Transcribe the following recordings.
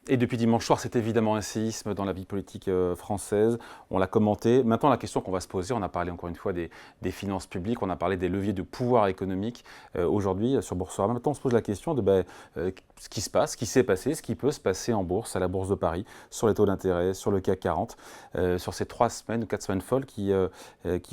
Et depuis dimanche soir, c'est évidemment un séisme dans la vie politique française. On l'a commenté. Maintenant, la question qu'on va se poser, on a parlé encore une fois des finances publiques, on a parlé des leviers de pouvoir économique aujourd'hui sur Boursorama. Maintenant, on se pose la question de ce qui se passe, ce qui s'est passé, ce qui peut se passer en bourse, à la Bourse de Paris, sur les taux d'intérêt, sur le CAC 40, sur ces 3 semaines ou 4 semaines folles qui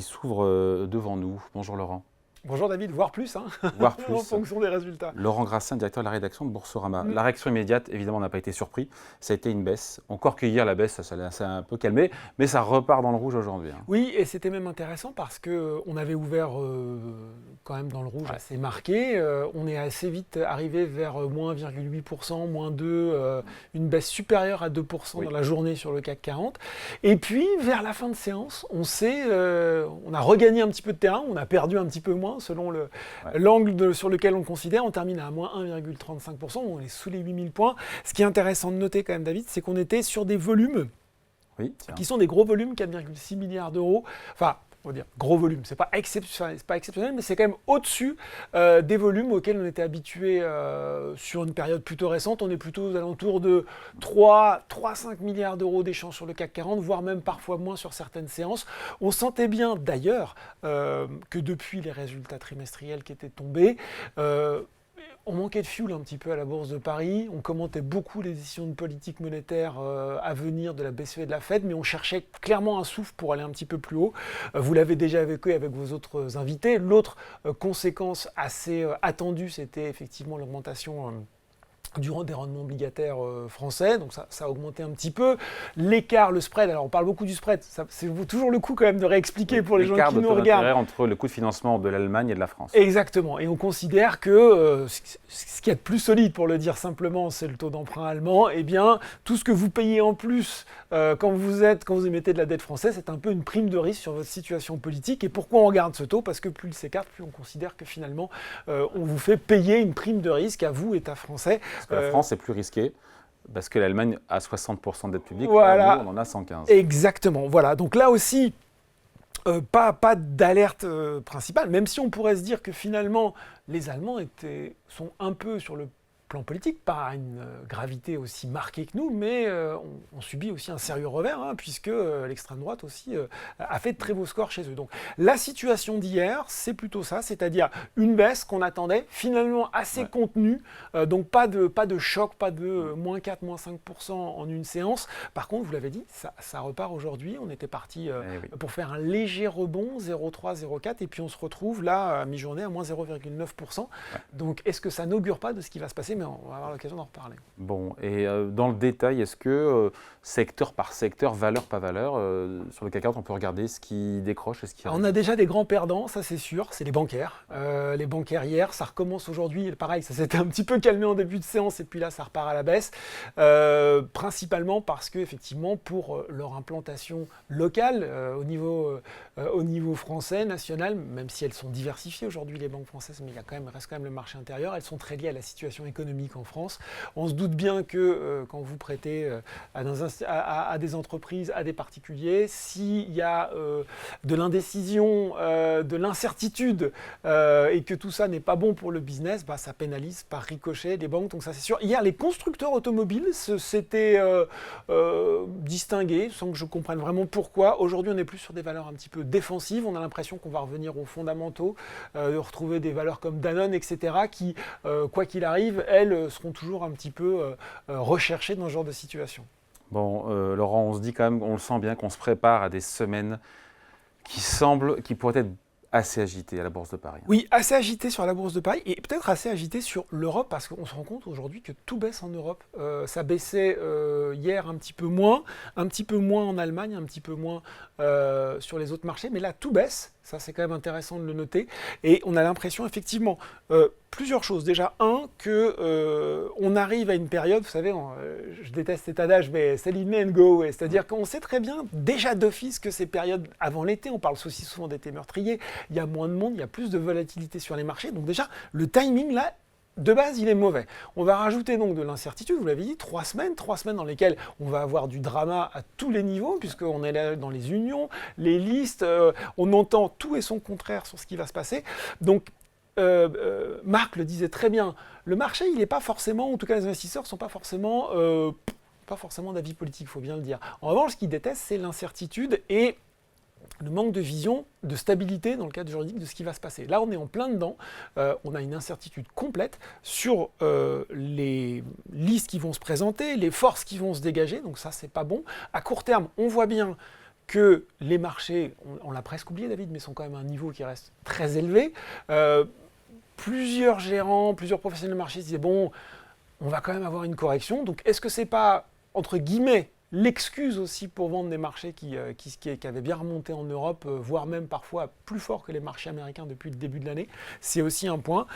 s'ouvrent devant nous. Bonjour Laurent. Bonjour David, voire plus, Voire plus. en fonction des résultats. Laurent Grassin, directeur de la rédaction de Boursorama. La réaction immédiate, évidemment, on n'a pas été surpris. Ça a été une baisse. Encore que hier, la baisse, ça s'est un peu calmé, mais ça repart dans le rouge aujourd'hui. Oui, et c'était même intéressant parce qu'on avait ouvert quand même dans le rouge assez marqué. On est assez vite arrivé vers moins 1,8%, moins 2%, une baisse supérieure à 2% dans la journée sur le CAC 40. Et puis, vers la fin de séance, on a regagné un petit peu de terrain, on a perdu un petit peu moins selon l'angle sur lequel on considère. On termine à moins 1,35%, on est sous les 8000 points. Ce qui est intéressant de noter quand même, David, c'est qu'on était sur des volumes qui sont des gros volumes, 4,6 milliards d'euros. Enfin, on va dire gros volume, c'est pas exceptionnel, mais c'est quand même au-dessus des volumes auxquels on était habitué sur une période plutôt récente. On est plutôt aux alentours de 3-5 milliards d'euros d'échanges sur le CAC 40, voire même parfois moins sur certaines séances. On sentait bien d'ailleurs que depuis les résultats trimestriels qui étaient tombés, on manquait de fuel un petit peu à la Bourse de Paris. On commentait beaucoup les décisions de politique monétaire à venir de la BCE et de la Fed, mais on cherchait clairement un souffle pour aller un petit peu plus haut. Vous l'avez déjà évoqué avec vos autres invités. L'autre conséquence assez attendue, c'était effectivement l'augmentation des rendements obligataires français, donc ça a augmenté un petit peu. L'écart, le spread, alors on parle beaucoup du spread, c'est toujours le coup quand même de réexpliquer pour les gens qui nous regardent. L'écart entre le coût de financement de l'Allemagne et de la France. Exactement, et on considère que ce qu'il y a de plus solide, pour le dire simplement, c'est le taux d'emprunt allemand. Eh bien, tout ce que vous payez en plus quand vous émettez de la dette française, c'est un peu une prime de risque sur votre situation politique. Et pourquoi on regarde ce taux ? Parce que plus il s'écarte, plus on considère que finalement, on vous fait payer une prime de risque à vous, État français. Parce que la France est plus risquée, parce que l'Allemagne a 60% de dette publique, voilà. Nous, on en a 115. Exactement, voilà. Donc là aussi, pas d'alerte principale, même si on pourrait se dire que finalement, les Allemands sont un peu sur le plan politique, pas à une gravité aussi marquée que nous, mais on subit aussi un sérieux revers, puisque l'extrême droite aussi a fait de très beaux scores chez eux. Donc la situation d'hier, c'est plutôt ça, c'est-à-dire une baisse qu'on attendait finalement assez contenue, donc pas de choc, pas de moins 4, moins 5% en une séance. Par contre, vous l'avez dit, ça repart aujourd'hui. On était parti pour faire un léger rebond, 0,3, 0,4, et puis on se retrouve là à mi-journée à moins 0,9%. Ouais. Donc est-ce que ça n'augure pas de ce qui va se passer ? Mais on va avoir l'occasion d'en reparler. Bon, et dans le détail, est-ce que secteur par secteur, valeur par valeur, sur le CAC 40, on peut regarder ce qui décroche et ce qui... On a déjà des grands perdants, ça c'est sûr, c'est les bancaires. Les bancaires hier, ça recommence aujourd'hui, pareil, ça s'était un petit peu calmé en début de séance et puis là ça repart à la baisse. Principalement parce que effectivement pour leur implantation locale au niveau français, national, même si elles sont diversifiées aujourd'hui les banques françaises, mais reste quand même le marché intérieur, elles sont très liées à la situation économique en France. On se doute bien que quand vous prêtez à des entreprises, à des particuliers, s'il y a de l'indécision, de l'incertitude et que tout ça n'est pas bon pour le business, ça pénalise par ricochet les banques, donc ça c'est sûr. Hier, les constructeurs automobiles s'étaient distingués sans que je comprenne vraiment pourquoi. Aujourd'hui, on est plus sur des valeurs un petit peu défensives. On a l'impression qu'on va revenir aux fondamentaux, de retrouver des valeurs comme Danone, etc., qui, quoi qu'il arrive, elles seront toujours un petit peu recherchées dans ce genre de situation. Bon, Laurent, on se dit quand même, on le sent bien qu'on se prépare à des semaines qui pourraient être assez agitées à la Bourse de Paris. Oui, assez agitées sur la Bourse de Paris et peut-être assez agitées sur l'Europe parce qu'on se rend compte aujourd'hui que tout baisse en Europe. Ça baissait hier un petit peu moins en Allemagne, un petit peu moins sur les autres marchés, mais là tout baisse. Ça, c'est quand même intéressant de le noter. Et on a l'impression, effectivement, plusieurs choses. Déjà, on arrive à une période, vous savez, je déteste cet adage, mais c'est l'in and go. C'est-à-dire qu'on sait très bien, déjà d'office, que ces périodes avant l'été, on parle aussi souvent d'été meurtrier, il y a moins de monde, il y a plus de volatilité sur les marchés. Donc déjà, le timing, là, de base, il est mauvais. On va rajouter donc de l'incertitude, vous l'avez dit, 3 semaines dans lesquelles on va avoir du drama à tous les niveaux, puisqu'on est là dans les unions, les listes, on entend tout et son contraire sur ce qui va se passer. Donc, Marc le disait très bien, le marché, il n'est pas forcément, en tout cas les investisseurs ne sont pas forcément pas forcément d'avis politique, il faut bien le dire. En revanche, ce qu'ils détestent, c'est l'incertitude et le manque de vision, de stabilité dans le cadre juridique de ce qui va se passer. Là, on est en plein dedans. On a une incertitude complète sur les listes qui vont se présenter, les forces qui vont se dégager. Donc ça, c'est pas bon. À court terme, on voit bien que les marchés, on l'a presque oublié, David, mais sont quand même à un niveau qui reste très élevé. Plusieurs gérants, plusieurs professionnels de marché se disaient bon, on va quand même avoir une correction. Donc, est-ce que c'est pas, entre guillemets, l'excuse aussi pour vendre des marchés qui avaient bien remonté en Europe, voire même parfois plus fort que les marchés américains depuis le début de l'année. C'est aussi un point.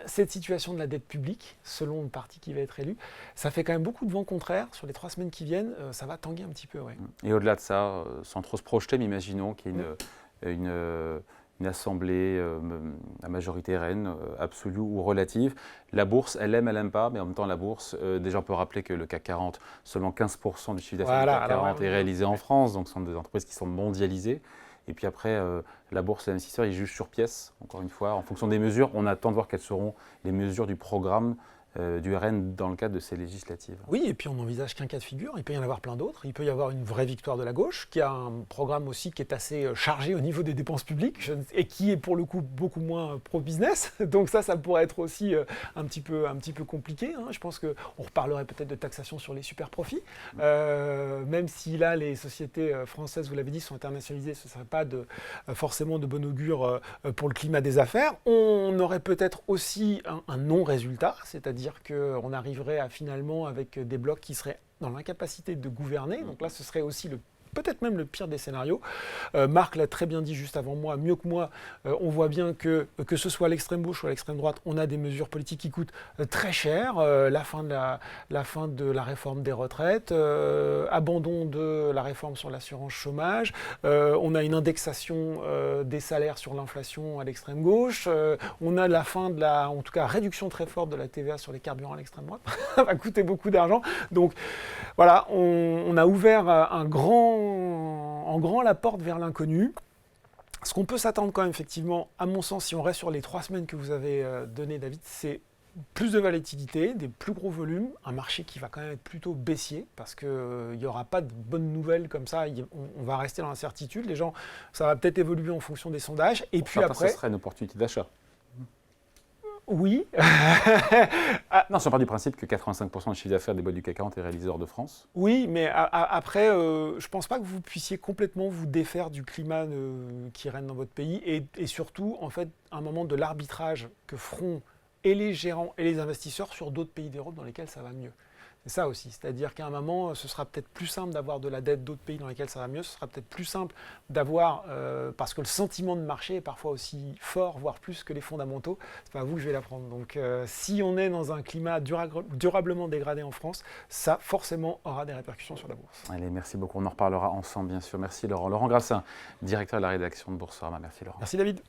Cette situation de la dette publique, selon le parti qui va être élu, ça fait quand même beaucoup de vent contraire. Sur les 3 semaines qui viennent, ça va tanguer un petit peu. Ouais. Et au-delà de ça, sans trop se projeter, mais imaginons qu'il y ait une assemblée à majorité reine, absolue ou relative. La bourse, elle aime pas, mais en même temps, la bourse, déjà on peut rappeler que le CAC 40, seulement 15% du chiffre d'affaires du CAC 40 est réalisé en France, donc ce sont des entreprises qui sont mondialisées. Et puis après, la bourse, les investisseurs, ils jugent sur pièce, encore une fois, en fonction des mesures. On attend de voir quelles seront les mesures du programme du RN dans le cadre de ces législatives. Oui, et puis on n'envisage qu'un cas de figure, il peut y en avoir plein d'autres. Il peut y avoir une vraie victoire de la gauche, qui a un programme aussi qui est assez chargé au niveau des dépenses publiques, et qui est pour le coup beaucoup moins pro-business. Donc ça pourrait être aussi un petit peu compliqué. Hein. Je pense qu'on reparlerait peut-être de taxation sur les super profits. Même si là, les sociétés françaises, vous l'avez dit, sont internationalisées, ce ne serait pas forcément de bon augure pour le climat des affaires. On aurait peut-être aussi un non-résultat, c'est-à-dire qu'on arriverait à finalement avec des blocs qui seraient dans l'incapacité de gouverner. Donc là, ce serait aussi peut-être même le pire des scénarios. Marc l'a très bien dit juste avant moi, mieux que moi, on voit bien que ce soit à l'extrême gauche ou à l'extrême droite, on a des mesures politiques qui coûtent très cher. La fin de la réforme des retraites, abandon de la réforme sur l'assurance chômage, on a une indexation des salaires sur l'inflation à l'extrême gauche, on a la fin en tout cas, réduction très forte de la TVA sur les carburants à l'extrême droite. Ça va coûter beaucoup d'argent. Donc voilà, on a ouvert en grand la porte vers l'inconnu. Ce qu'on peut s'attendre quand même, effectivement, à mon sens, si on reste sur les 3 semaines que vous avez données, David, c'est plus de volatilité, des plus gros volumes, un marché qui va quand même être plutôt baissier, parce qu'il n'y aura pas de bonnes nouvelles comme ça, on va rester dans l'incertitude. Les gens, ça va peut-être évoluer en fonction des sondages. Et puis après, ce serait une opportunité d'achat. Oui. Non, si on part du principe que 85% du chiffre d'affaires des boîtes du CAC 40 est réalisé hors de France. Oui, mais après, je ne pense pas que vous puissiez complètement vous défaire du climat qui règne dans votre pays et surtout, en fait, un moment de l'arbitrage que feront et les gérants et les investisseurs sur d'autres pays d'Europe dans lesquels ça va mieux. C'est ça aussi, c'est-à-dire qu'à un moment, ce sera peut-être plus simple d'avoir de la dette d'autres pays dans lesquels ça va mieux, ce sera peut-être plus simple d'avoir, parce que le sentiment de marché est parfois aussi fort, voire plus que les fondamentaux, c'est pas à vous que je vais l'apprendre. Donc si on est dans un climat durablement dégradé en France, ça forcément aura des répercussions sur la bourse. Allez, merci beaucoup, on en reparlera ensemble bien sûr. Merci Laurent. Laurent Grassin, directeur de la rédaction de Boursorama. Merci Laurent. Merci David.